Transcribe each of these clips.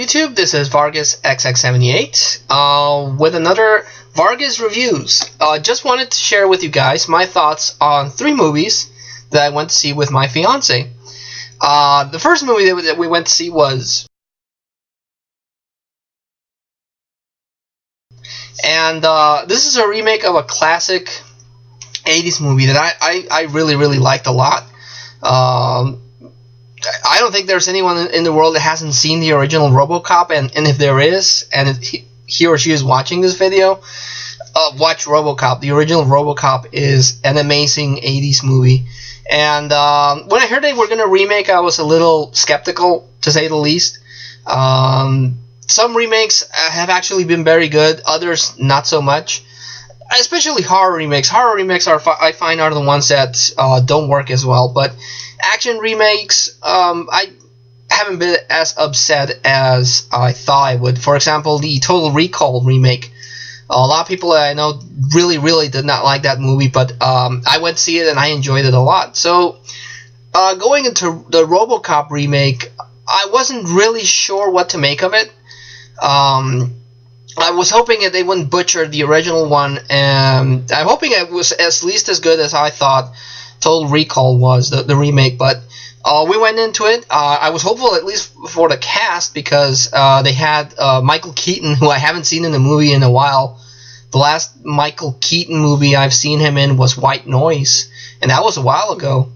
YouTube? This is Vargas XX78 with another Vargas Reviews. Just wanted to share with you guys my thoughts on 3 movies that I went to see with my fiance. The first movie that we went to see was... And this is a remake of a classic 80s movie that I really liked a lot. I don't think there's anyone in the world that hasn't seen the original Robocop, and if there is, and he or she is watching this video, watch Robocop. The original Robocop is an amazing 80s movie. And when I heard they were going to remake, I was a little skeptical, to say the least. Some remakes have actually been very good, others not so much. Especially horror remakes. Horror remakes I find are the ones that don't work as well. But action remakes, I haven't been as upset as I thought I would. For example, the Total Recall remake. A lot of people that I know really did not like that movie, but I went to see it and I enjoyed it a lot. So going into the Robocop remake, I wasn't really sure what to make of it. I was hoping that they wouldn't butcher the original one, and I'm hoping it was at least as good as I thought Total Recall was, the remake. But we went into it. I was hopeful at least for the cast, because they had Michael Keaton, who I haven't seen in a movie in a while. The last Michael Keaton movie I've seen him in was White Noise, and that was a while ago.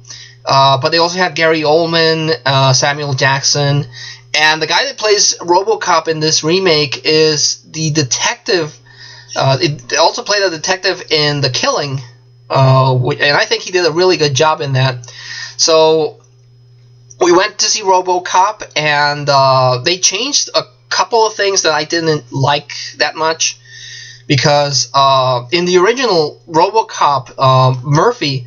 But they also had Gary Oldman, Samuel Jackson. And the guy that plays Robocop in this remake is the detective. It also played a detective in The Killing, and I think he did a really good job in that. So we went to see Robocop, and they changed a couple of things that I didn't like that much, because in the original Robocop, Murphy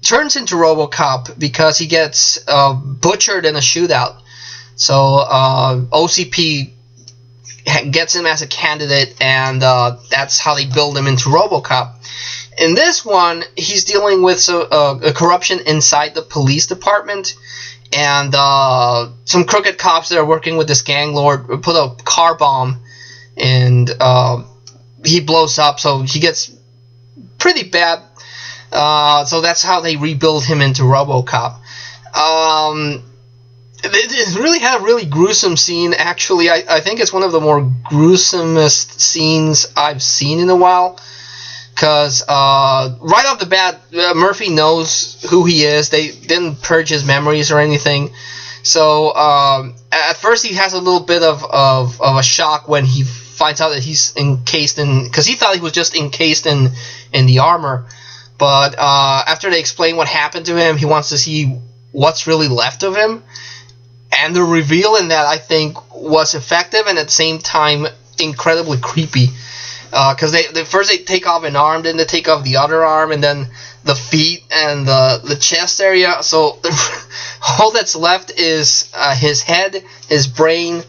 turns into Robocop because he gets butchered in a shootout. So OCP gets him as a candidate, and that's how they build him into Robocop. In this one, he's dealing with a corruption inside the police department, and some crooked cops that are working with this gang lord put a car bomb, and he blows up, so he gets pretty bad. So that's how they rebuild him into Robocop. It really had a really gruesome scene. Actually, I think it's one of the more gruesomest scenes I've seen in a while. Because right off the bat, Murphy knows who he is. They didn't purge his memories or anything. So at first he has a little bit of a shock when he finds out that he's encased in... Because he thought he was just encased in the armor. But after they explain what happened to him, he wants to see what's really left of him. And the reveal in that, I think, was effective and at the same time incredibly creepy. Because first they take off an arm, then they take off the other arm, and then the feet and the chest area. So all that's left is his head, his brain,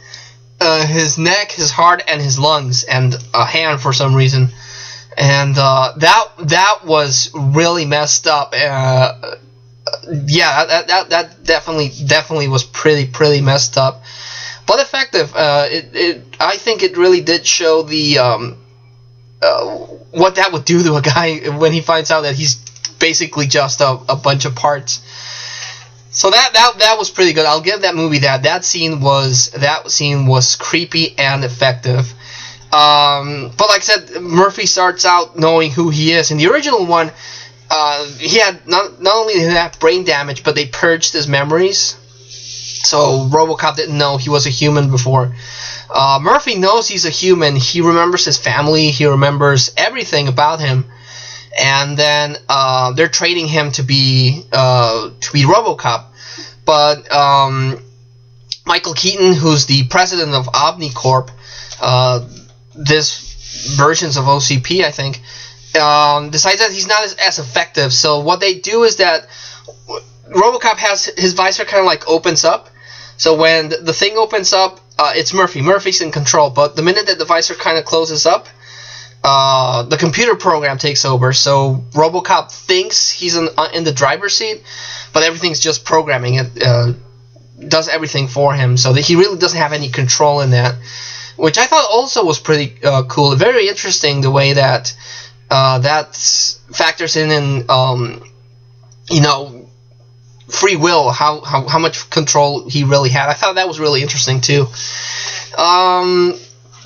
his neck, his heart, and his lungs, and a hand for some reason. And that was really messed up. Yeah, that definitely was pretty messed up, but effective. I think it really did show the what that would do to a guy when he finds out that he's basically just a bunch of parts. So that was pretty good. I'll give that movie that. That scene was creepy and effective. But like I said, Murphy starts out knowing who he is. In the original one, he had not only did he have brain damage, but they purged his memories. So Robocop didn't know he was a human before. Murphy knows he's a human. He remembers his family. He remembers everything about him. And then they're training him to be Robocop. But Michael Keaton, who's the president of Omnicorp, this versions of OCP, I think, decides that he's not as effective. So what they do is that Robocop has his visor kind of like opens up. So when the thing opens up, it's Murphy. Murphy's in control. But the minute that the visor kind of closes up, the computer program takes over. So Robocop thinks he's in the driver's seat, but everything's just programming. does everything for him, so that he really doesn't have any control in that, which I thought also was pretty cool. Very interesting the way that that factors in free will, how much control he really had. I thought that was really interesting too.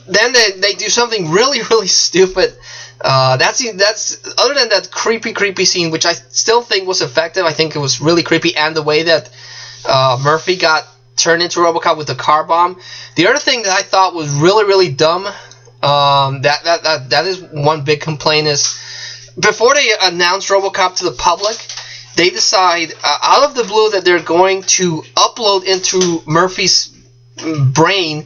Then they do something really, really stupid. That's other than that creepy scene, which I still think was effective. I think it was really creepy, and the way that Murphy got turned into RoboCop with the car bomb. The other thing that I thought was really, really dumb, that is one big complaint, is before they announce RoboCop to the public, they decide out of the blue that they're going to upload into Murphy's brain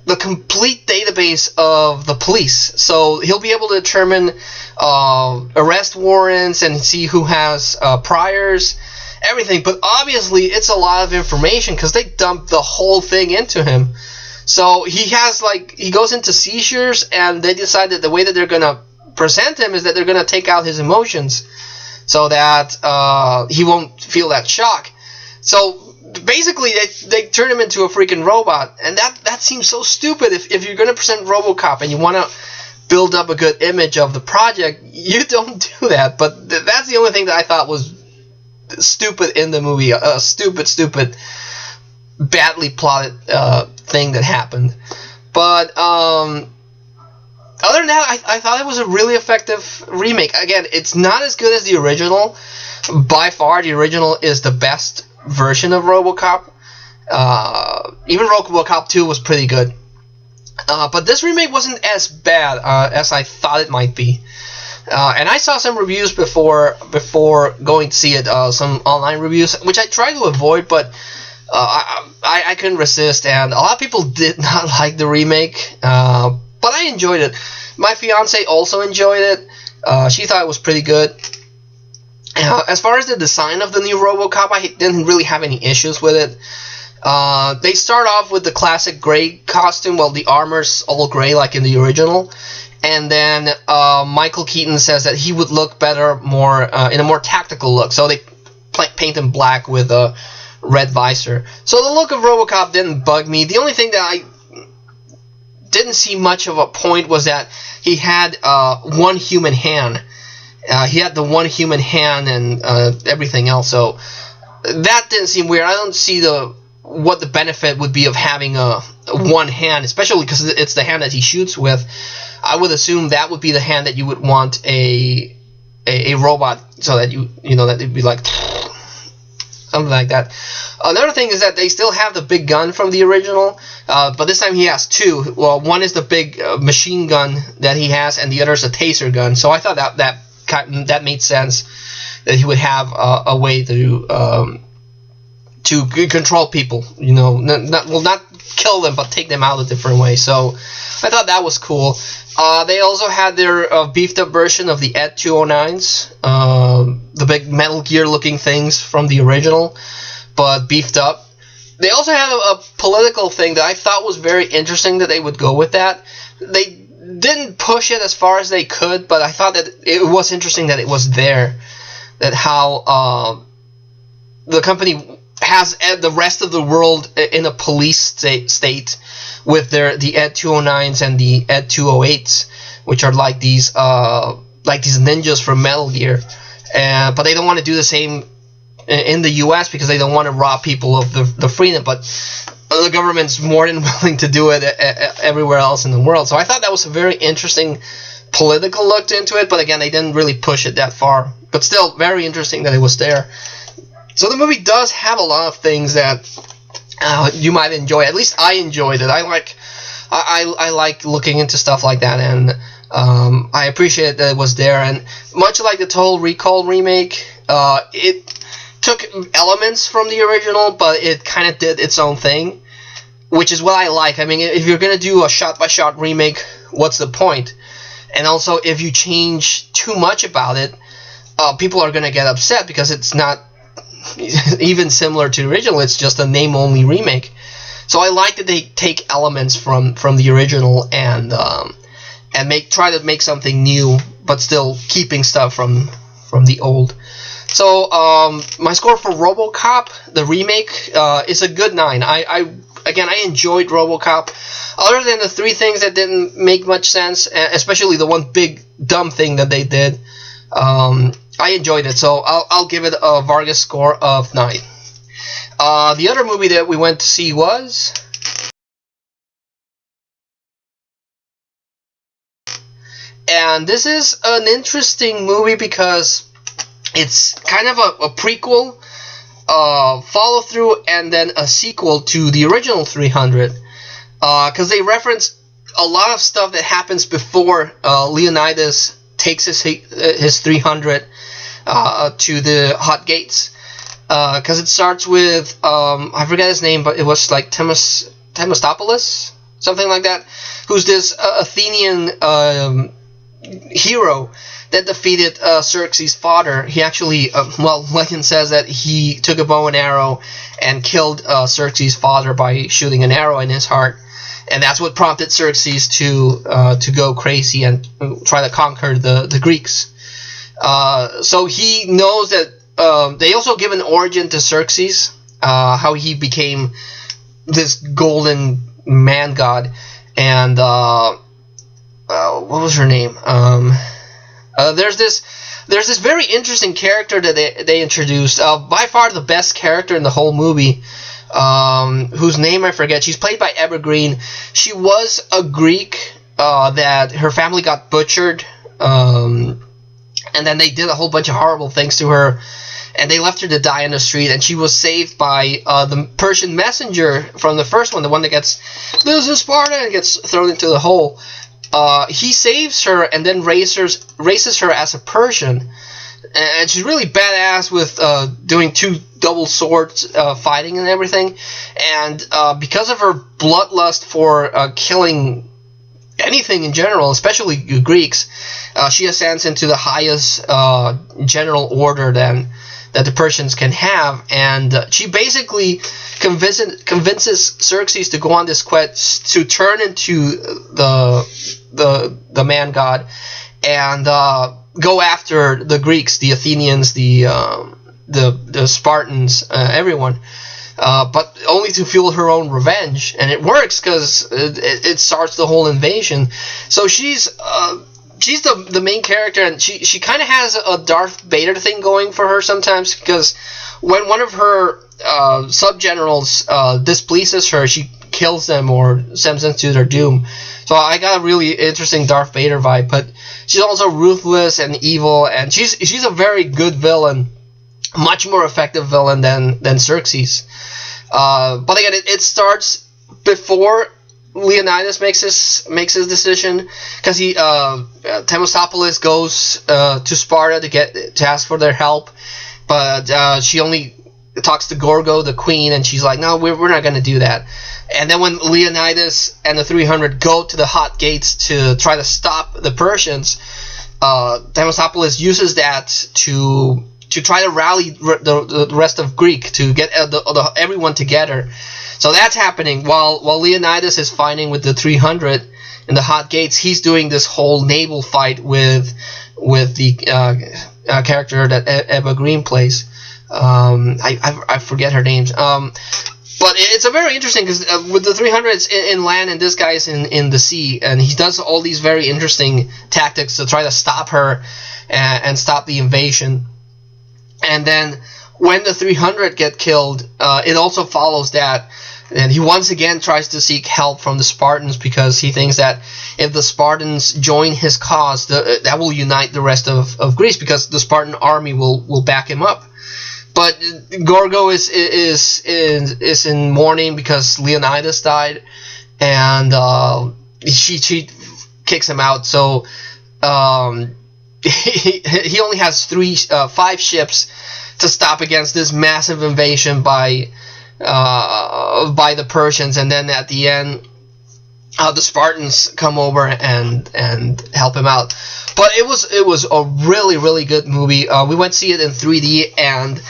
the complete database of the police. So he'll be able to determine arrest warrants and see who has priors, everything. But obviously it's a lot of information because they dumped the whole thing into him. So he goes into seizures, and they decide that the way that they're going to present him is that they're going to take out his emotions so that he won't feel that shock. So basically they turn him into a freaking robot, and that seems so stupid. If you're going to present RoboCop and you want to build up a good image of the project, you don't do that. But that's the only thing that I thought was stupid in the movie. A stupid badly plotted thing that happened. But other than that, I thought it was a really effective remake. Again, it's not as good as the original. By far, the original is the best version of RoboCop. Even RoboCop 2 was pretty good. But this remake wasn't as bad as I thought it might be. And I saw some reviews before going to see it, some online reviews, which I tried to avoid, but I couldn't resist, and a lot of people did not like the remake, but I enjoyed it. My fiance also enjoyed it. She thought it was pretty good. As far as the design of the new RoboCop, I didn't really have any issues with it. They start off with the classic gray costume, well, the armor's all gray like in the original, and then Michael Keaton says that he would look better more in a more tactical look, so they paint him black with a red visor. So the look of RoboCop didn't bug me. The only thing that I didn't see much of a point was that he had one human hand. He had the one human hand and everything else, so that didn't seem weird. I don't see what the benefit would be of having a one hand, especially because it's the hand that he shoots with. I would assume that would be the hand that you would want a robot, so that that it'd be like something like that. Another thing is that they still have the big gun from the original, but this time he has two. Well, one is the big machine gun that he has, and the other is a taser gun. So I thought that made sense, that he would have a way to control people. Not kill them, but take them out a different way. So I thought that was cool. They also had their beefed up version of the Ed 209s, the big Metal Gear looking things from the original, but beefed up. They also had a political thing that I thought was very interesting that they would go with that. They didn't push it as far as they could, but I thought that it was interesting that it was there, that how the company has the rest of the world in a police state with the Ed 209s and the Ed 208s, which are like these ninjas from Metal Gear, but they don't want to do the same in the U.S. because they don't want to rob people of the freedom, but the government's more than willing to do it everywhere else in the world. So I thought that was a very interesting political look into it, but again, they didn't really push it that far, but still very interesting that it was there. So the movie does have a lot of things that you might enjoy. At least I enjoyed it. I like looking into stuff like that, and I appreciate that it was there. And much like the Total Recall remake, it took elements from the original, but it kind of did its own thing, which is what I like. I mean, if you're going to do a shot-by-shot remake, what's the point? And also, if you change too much about it, people are going to get upset because it's not even similar to the original. It's just a name-only remake. So I like that they take elements from the original and try to make something new, but still keeping stuff from the old. So my score for Robocop, the remake, is a good 9. I enjoyed Robocop. Other than the 3 things that didn't make much sense, especially the one big dumb thing that they did, I enjoyed it. So I'll give it a Vargas score of 9. The other movie that we went to see was... And this is an interesting movie because it's kind of a prequel, follow through, and then a sequel to the original 300. Because they reference a lot of stuff that happens before Leonidas takes his 300 to the Hot Gates. Because it starts with, I forget his name, but it was like Themistocles, something like that, who's this Athenian hero that defeated Xerxes' father. He actually, legend says that he took a bow and arrow and killed Xerxes' father by shooting an arrow in his heart, and that's what prompted Xerxes to go crazy and try to conquer the Greeks. So he knows that they also give an origin to Xerxes, how he became this golden man god, and what was her name? There's this very interesting character that they introduced. By far the best character in the whole movie, whose name I forget. She's played by Evergreen. She was a Greek that her family got butchered, and then they did a whole bunch of horrible things to her, and they left her to die in the street, and she was saved by the Persian messenger from the first one, the one that gets, "This is Sparta," and gets thrown into the hole. He saves her and then races her as a Persian, and she's really badass with doing 2 double swords fighting and everything. And because of her bloodlust for killing anything in general, especially Greeks, she ascends into the highest general order that the Persians can have, and she basically convinces Xerxes to go on this quest to turn into the man god and go after the Greeks, the Athenians, the Spartans, everyone, but only to fuel her own revenge. And it works because it starts the whole invasion. So she's the main character, and she kind of has a Darth Vader thing going for her sometimes, because when one of her sub-generals displeases her, she kills them or sends them to their doom. So I got a really interesting Darth Vader vibe, but she's also ruthless and evil, and she's a very good villain, much more effective villain than Xerxes. But again, it starts before Leonidas makes his decision, because Themistocles goes to Sparta to ask for their help, but she only talks to Gorgo, the queen, and she's like, "No, we're not going to do that." And then when Leonidas and the 300 go to the Hot Gates to try to stop the Persians, Themistocles uses that to try to rally the rest of Greek, to get everyone together. So that's happening while Leonidas is fighting with the 300 in the Hot Gates. He's doing this whole naval fight with the character that Eva Green plays. I forget her names. But it's a very interesting, because with the 300s in land and this guy's in the sea, and he does all these very interesting tactics to try to stop her and stop the invasion. And then when the 300 get killed, it also follows that. And he once again tries to seek help from the Spartans, because he thinks that if the Spartans join his cause, that will unite the rest of Greece, because the Spartan army will back him up. But Gorgo is in mourning because Leonidas died, and she kicks him out. So he only has 5 ships to stop against this massive invasion by the Persians, and then at the end, the Spartans come over and help him out. But it was a really, really good movie. We went to see it in 3D, and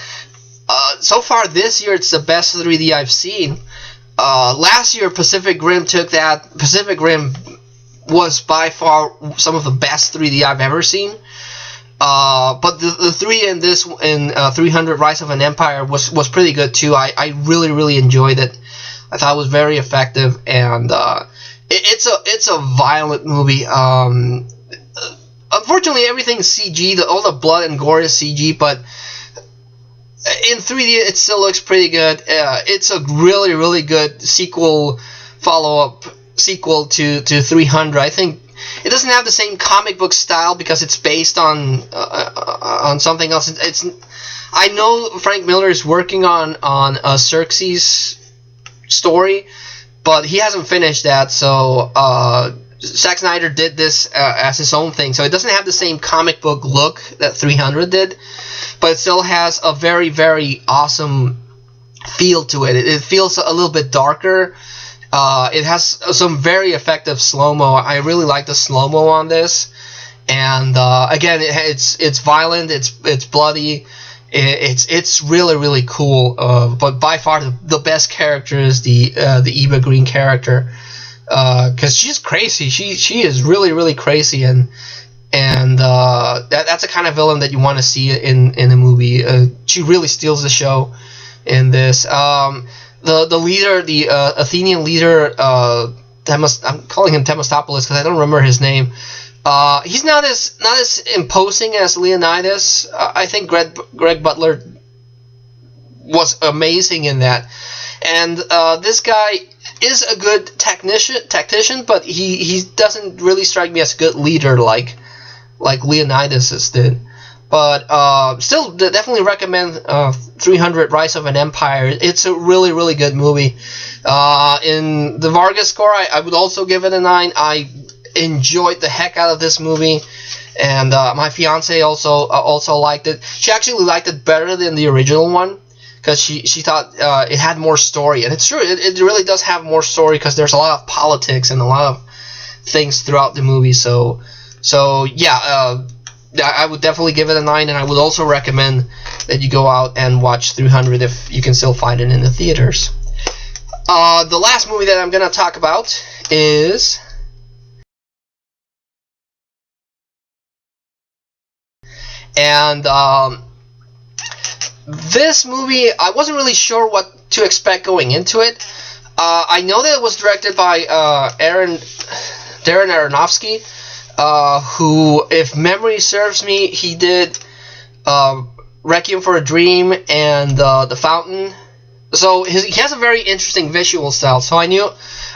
so far this year it's the best 3D I've seen. Last year Pacific Rim took that. Pacific Rim was by far some of the best 3D I've ever seen. But the 3 in this in 300 Rise of an Empire was pretty good too. I really really enjoyed it. I thought it was very effective, and it's a violent movie. Unfortunately, everything's CG. All the blood and gore is CG, but in 3D it still looks pretty good. It's a really really good follow-up sequel to 300. I think it doesn't have the same comic book style because it's based on something else. I know Frank Miller is working on a Xerxes story, but he hasn't finished that. So Zack Snyder did this as his own thing. So it doesn't have the same comic book look that 300 did, but it still has a very very awesome feel to it. It feels a little bit darker. It has some very effective slow-mo. I really like the slow-mo on this. And again, it's violent, it's bloody, it's really really cool. But by far the best character is the Eva Green character, because she's crazy. She is really really crazy, and that's the kind of villain that you want to see in a movie. She really steals the show in this. The leader, the Athenian leader, I'm calling him Themistocles because I don't remember his name. He's not as imposing as Leonidas. I think Greg Butler was amazing in that, and this guy is a good tactician, but he doesn't really strike me as a good leader like Leonidas did. But still, definitely recommend 300 Rise of an Empire. It's a really, really good movie. In the Vargas score, I would also give it a 9. I enjoyed the heck out of this movie. And my fiance also liked it. She actually liked it better than the original one, because she thought it had more story. And it's true, it really does have more story, because there's a lot of politics and a lot of things throughout the movie. So yeah, I would definitely give it a 9, and I would also recommend that you go out and watch 300 if you can still find it in the theaters. The last movie that I'm going to talk about is this movie, I wasn't really sure what to expect going into it. I know that it was directed by Darren Aronofsky, who, if memory serves me, he did Requiem for a Dream and The Fountain. So he has a very interesting visual style. So I knew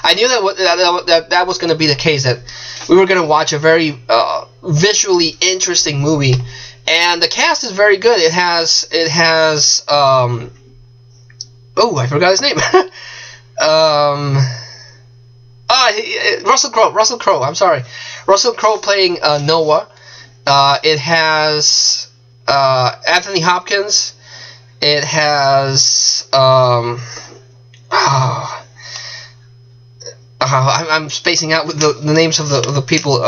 that was going to be the case, that we were going to watch a very visually interesting movie. And the cast is very good. It has oh, I forgot his name. Russell Crowe. I'm sorry. Russell Crowe playing Noah. It has Anthony Hopkins. It has I'm spacing out with the names of the people.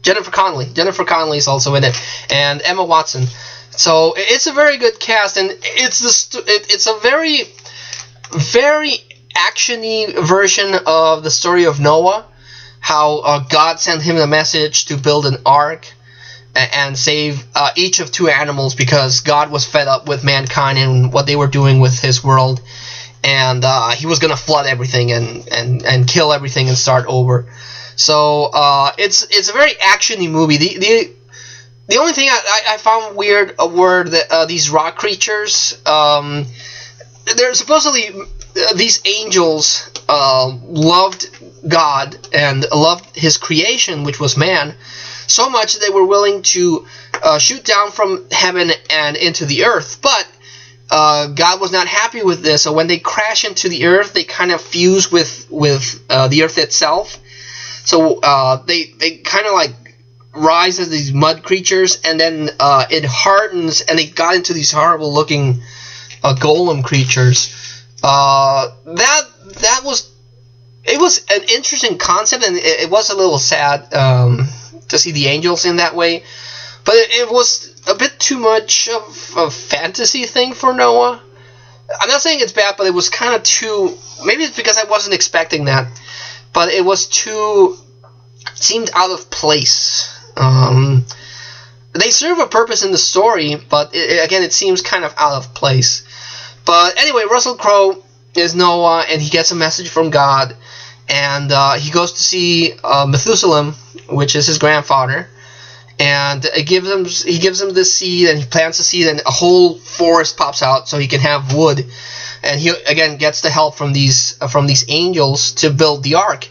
Jennifer Connelly. Jennifer Connelly is also in it, and Emma Watson. So it's a very good cast, and it's a very very actiony version of the story of Noah. How God sent him a message to build an ark and save each of 2 animals, because God was fed up with mankind and what they were doing with his world, and he was gonna flood everything and kill everything and start over. So it's a very actiony movie. The only thing I found weird were these rock creatures. They're supposedly these angels loved God and loved his creation, which was man, so much that they were willing to shoot down from heaven and into the earth. But God was not happy with this, so when they crash into the earth, they kind of fuse with the earth itself. So they kind of like rise as these mud creatures, and then it hardens, and they got into these horrible looking golem creatures. That was an interesting concept, and it was a little sad to see the angels in that way, but it was a bit too much of a fantasy thing for Noah. I'm not saying it's bad, but it was kind of too. Maybe it's because I wasn't expecting that, but it was too. It seemed out of place. they serve a purpose in the story, but again, it seems kind of out of place. But anyway, Russell Crowe is Noah, and he gets a message from God, and he goes to see Methuselah, which is his grandfather, and he gives him this seed, and he plants the seed, and a whole forest pops out, so he can have wood, and he again gets the help from these angels to build the ark,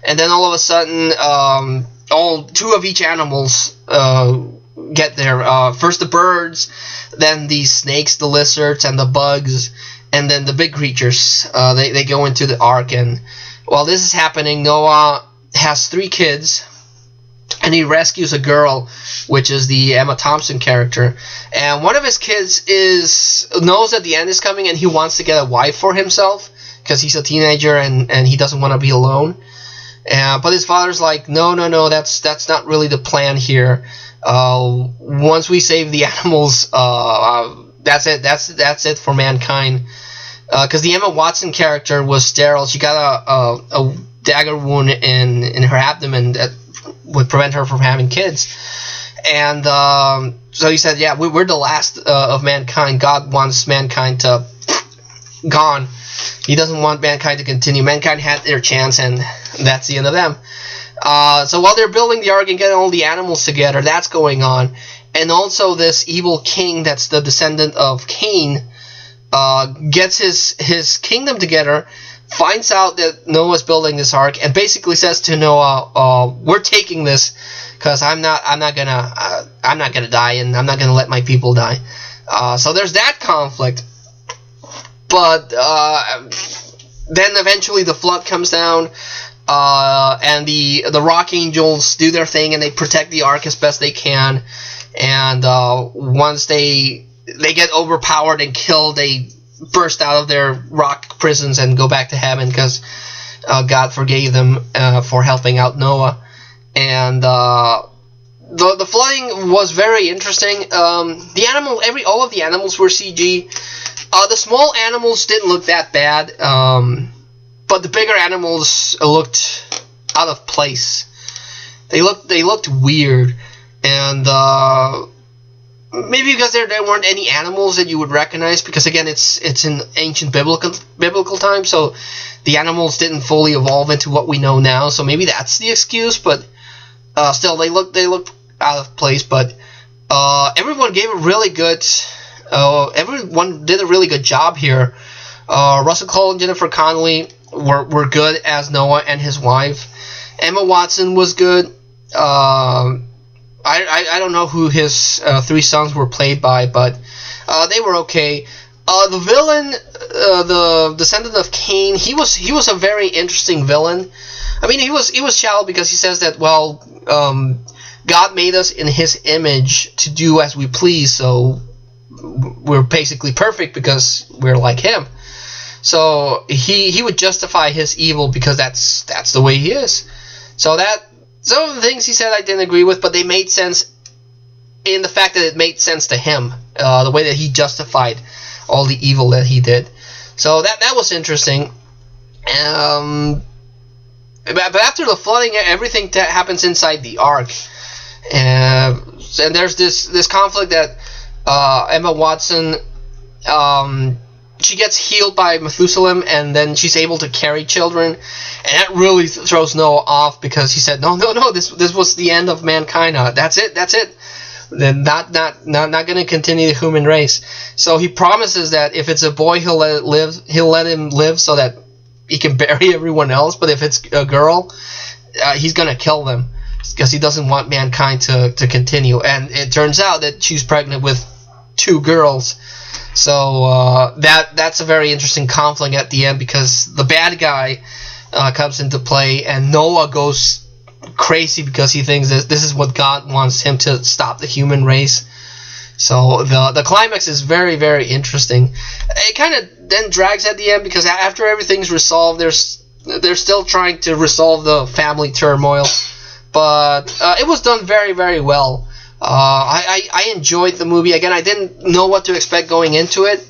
and then all of a sudden, all two of each animals get there. First the birds, then the snakes, the lizards, and the bugs, and then the big creatures. They go into the ark, and while this is happening, Noah has 3 kids, and he rescues a girl, which is the Emma Thompson character. And one of his kids knows that the end is coming, and he wants to get a wife for himself because he's a teenager and he doesn't want to be alone. But his father's like, no, that's not really the plan here. Once we save the animals, that's it. That's it for mankind. Because the Emma Watson character was sterile. She got a dagger wound in her abdomen that would prevent her from having kids. And so he said, yeah, we're the last of mankind. God wants mankind to gone. He doesn't want mankind to continue. Mankind had their chance, and that's the end of them. So while they're building the ark and getting all the animals together, that's going on. And also this evil king that's the descendant of Cain gets his kingdom together, finds out that Noah's building this ark, and basically says to Noah, "We're taking this because I'm not gonna die, and I'm not gonna let my people die." So there's that conflict. But then eventually the flood comes down, and the rock angels do their thing, and they protect the ark as best they can. And once they get overpowered and killed, they burst out of their rock prisons and go back to heaven because God forgave them for helping out Noah. And the flooding was very interesting. All of the animals were CG. The small animals didn't look that bad, but the bigger animals looked out of place. They looked weird, and maybe because there weren't any animals that you would recognize, because again it's in ancient biblical time, so the animals didn't fully evolve into what we know now. So maybe that's the excuse, but still they looked out of place. But everyone gave a really good. Everyone did a really good job here. Russell Crowe and Jennifer Connelly were good as Noah and his wife. Emma Watson was good. I don't know who his 3 sons were played by, but they were okay. The villain, the descendant of Cain, he was a very interesting villain. I mean, he was shallow because he says that, well, God made us in His image to do as we please, so we're basically perfect because we're like Him. So he would justify his evil because that's the way he is. So that some of the things he said I didn't agree with, but they made sense in the fact that it made sense to him, the way that he justified all the evil that he did. So that was interesting. But after the flooding, everything that happens inside the ark, and there's this conflict that Emma Watson, she gets healed by Methuselah, and then she's able to carry children, and that really throws Noah off because he said, no, this was the end of mankind. That's it. Then not going to continue the human race. So he promises that if it's a boy, he'll let him live so that he can bury everyone else. But if it's a girl, he's going to kill them because he doesn't want mankind to continue. And it turns out that she's pregnant with 2 girls. So that's a very interesting conflict at the end because the bad guy comes into play, and Noah goes crazy because he thinks that this is what God wants him to stop the human race. So the climax is very, very interesting. It kind of then drags at the end because after everything's resolved, they're still trying to resolve the family turmoil, but it was done very, very well. I enjoyed the movie. Again, I didn't know what to expect going into it,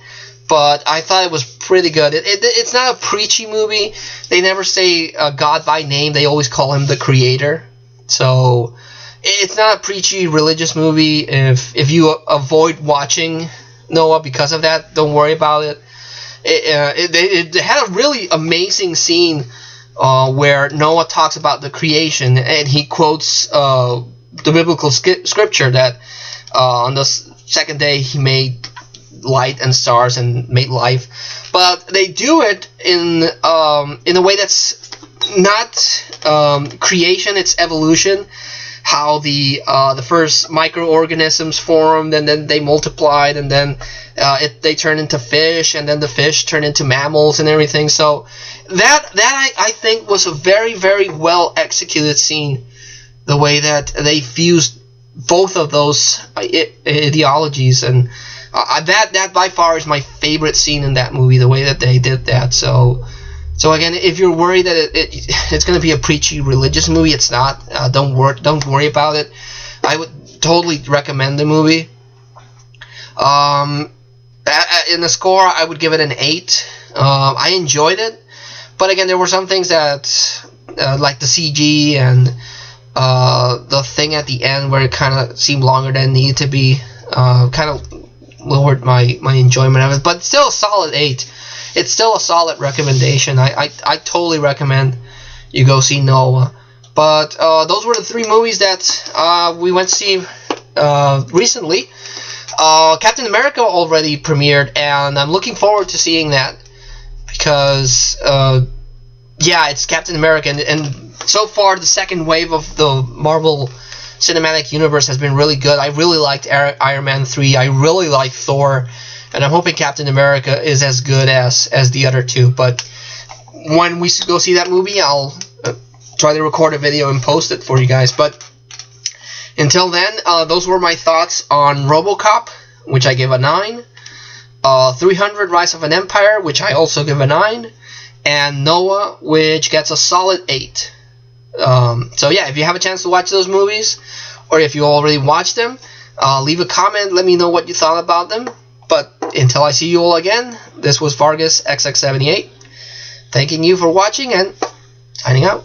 but I thought it was pretty good. It's not a preachy movie. They never say God by name. They always call him the creator. So it's not a preachy religious movie. If you avoid watching Noah because of that, don't worry about it. It had a really amazing scene where Noah talks about the creation, and he quotes the biblical scripture that on the second day he made light and stars and made life. But they do it in a way that's not creation; it's evolution. How the first microorganisms formed, and then they multiplied, and then they turn into fish, and then the fish turn into mammals and everything. So that I think was a very, very well executed scene. The way that they fused both of those ideologies, and that by far is my favorite scene in that movie. The way that they did that. So again, if you're worried that it's going to be a preachy religious movie, it's not. Don't worry about it. I would totally recommend the movie. In the score, I would give it an 8. I enjoyed it, but again, there were some things that, like the CG and the thing at the end where it kind of seemed longer than it needed to be, kind of lowered my enjoyment of it. But still a solid 8. It's still a solid recommendation. I totally recommend you go see Noah. But those were the 3 movies that we went to see recently. Captain America already premiered, and I'm looking forward to seeing that because, it's Captain America, and so far the second wave of the Marvel Cinematic Universe has been really good. I really liked Iron Man 3. I really liked Thor. And I'm hoping Captain America is as good as the other 2. But when we go see that movie, I'll try to record a video and post it for you guys. But until then, those were my thoughts on Robocop, which I give a 9. 300 Rise of an Empire, which I also give a 9. And Noah, which gets a solid 8. So yeah, if you have a chance to watch those movies, or if you already watched them, leave a comment. Let me know what you thought about them. But until I see you all again, this was Vargas XX78, thanking you for watching and signing out.